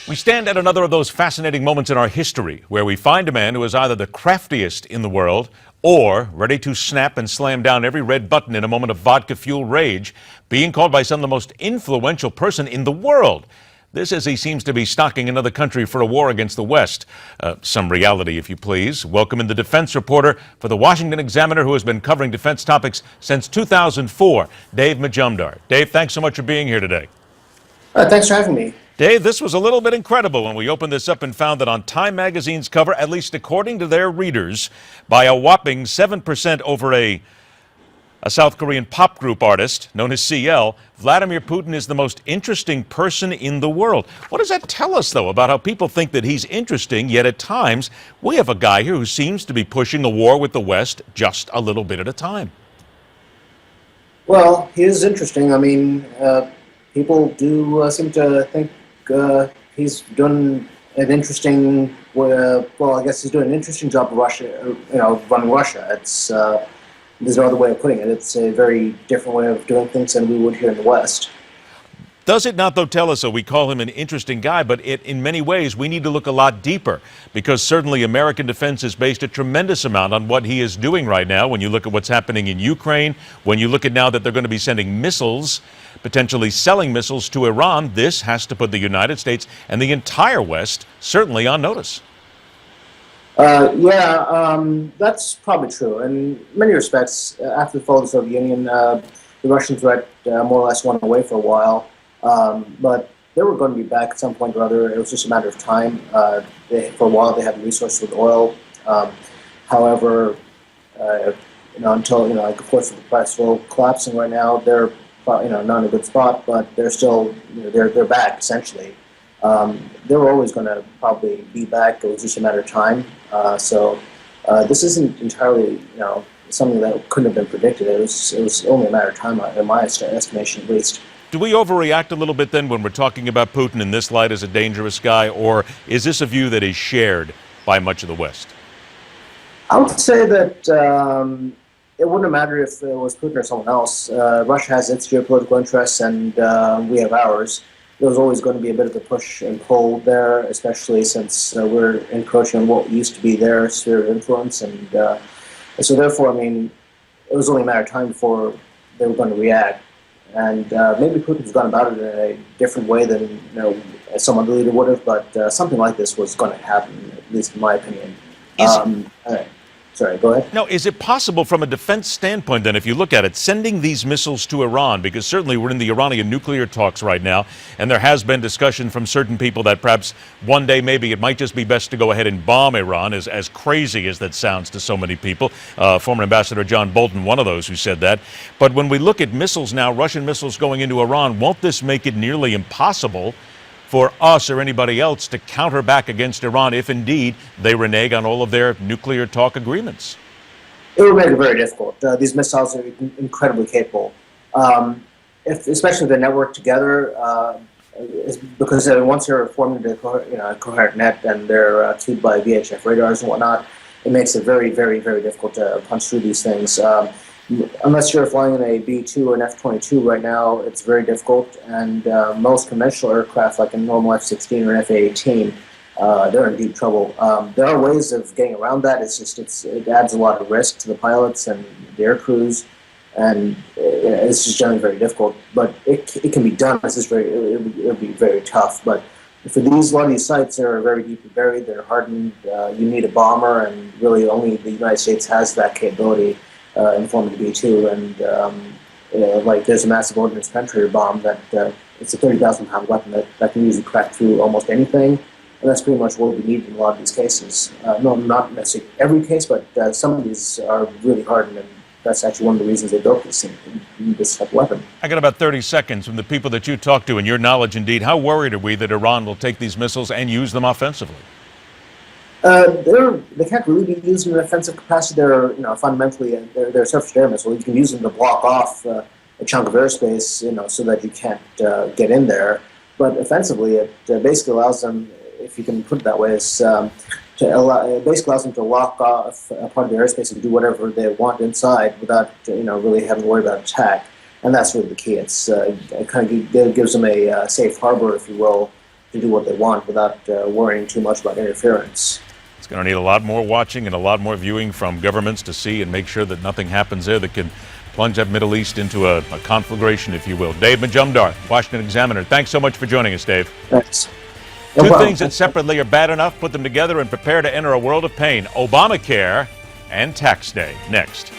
We stand at another of those fascinating moments in our history where we find a man who is either the craftiest in the world or ready to snap and slam down every red button in a moment of vodka-fueled rage, being called by some the most influential person in the world. This as he seems to be stocking another country for a war against the West. Some reality, if you please. Welcome in the defense reporter for the Washington Examiner, who has been covering defense topics since 2004, Dave Majumdar. Dave, thanks so much for being here today. Thanks for having me. Dave, this was a little bit incredible when we opened this up and found that on Time magazine's cover, at least according to their readers, by a whopping 7% over a South Korean pop group artist known as CL, Vladimir Putin is the most interesting person in the world. What does that tell us, though, about how people think that he's interesting, yet at times we have a guy here who seems to be pushing a war with the West just a little bit at a time? Well, he is interesting. I mean, people do seem to think he's done an interesting, well, I guess he's doing an interesting job of Russia, running Russia. It's, there's no other way of putting it. It's a very different way of doing things than we would here in the West. Does it not, though, tell us, so we call him an interesting guy, but in many ways we need to look a lot deeper, because certainly American defense is based a tremendous amount on what he is doing right now. When you look at what's happening in Ukraine, when you look at now that they're going to be sending missiles, potentially selling missiles to Iran, this has to put the United States and the entire West certainly on notice. That's probably true. In many respects, after the fall of the Soviet Union, the Russian threat more or less went away for a while. But they were going to be back at some point or other. It was just a matter of time. For a while, they had resources with oil. However, until like of course with the price of oil collapsing right now, they're not in a good spot, but they're still they're back essentially. They were always going to probably be back. It was just a matter of time. So this isn't entirely something that couldn't have been predicted. It was only a matter of time, in my estimation at least. Do we overreact a little bit then when we're talking about Putin in this light as a dangerous guy, or is this a view that is shared by much of the West? I would say that it wouldn't matter if it was Putin or someone else. Russia has its geopolitical interests, and we have ours. There was always going to be a bit of a push and pull there, especially since we're encroaching on what used to be their sphere of influence, and so therefore, I mean, it was only a matter of time before they were going to react. And maybe Putin's gone about it in a different way than some other leader would have, but something like this was going to happen, at least in my opinion. Sorry, go ahead. Now, is it possible from a defense standpoint, then, if you look at it, sending these missiles to Iran, because certainly we're in the Iranian nuclear talks right now, and there has been discussion from certain people that perhaps one day maybe it might just be best to go ahead and bomb Iran, as crazy as that sounds to so many people. Former Ambassador John Bolton, one of those who said that. But when we look at missiles now, Russian missiles going into Iran, won't this make it nearly impossible for us or anybody else to counter back against Iran if indeed they renege on all of their nuclear talk agreements? It would make it very difficult. These missiles are incredibly capable. Especially if they're networked together, because once they're formed into a coherent net and they're tuned by VHF radars and whatnot, it makes it very, very, very difficult to punch through these things. Unless you're flying in a B-2 or an F-22 right now, it's very difficult, and most conventional aircraft, like a normal F-16 or an F-18, they're in deep trouble. There are ways of getting around that. It's just it adds a lot of risk to the pilots and the air crews, and it's just generally very difficult. But it can be done. It's just it'll be very tough. But for a lot of these sites are very deeply buried. They're hardened. You need a bomber, and really only the United States has that capability. In the form of the B-2, and like there's a massive ordnance penetrator bomb that it's a 30,000-pound weapon that can usually crack through almost anything, and that's pretty much what we need in a lot of these cases. No, not necessarily every case, but some of these are really hardened, and that's actually one of the reasons they built this type of weapon. I got about 30 seconds from the people that you talked to, and your knowledge indeed. How worried are we that Iran will take these missiles and use them offensively? They can't really be used in an offensive capacity. They're, fundamentally they're surface-to-air missiles. You can use them to block off a chunk of airspace, so that you can't get in there. But offensively, it basically allows them, if you can put it that way, it basically allows them to lock off a part of the airspace and do whatever they want inside without, really having to worry about attack. And that's really the key. It kind of gives them a safe harbor, if you will, to do what they want without worrying too much about interference. It's going to need a lot more watching and a lot more viewing from governments to see and make sure that nothing happens there that can plunge that Middle East into a conflagration, if you will. Dave Majumdar, Washington Examiner. Thanks so much for joining us, Dave. Thanks. Two things that separately are bad enough, put them together and prepare to enter a world of pain. Obamacare and tax day. Next.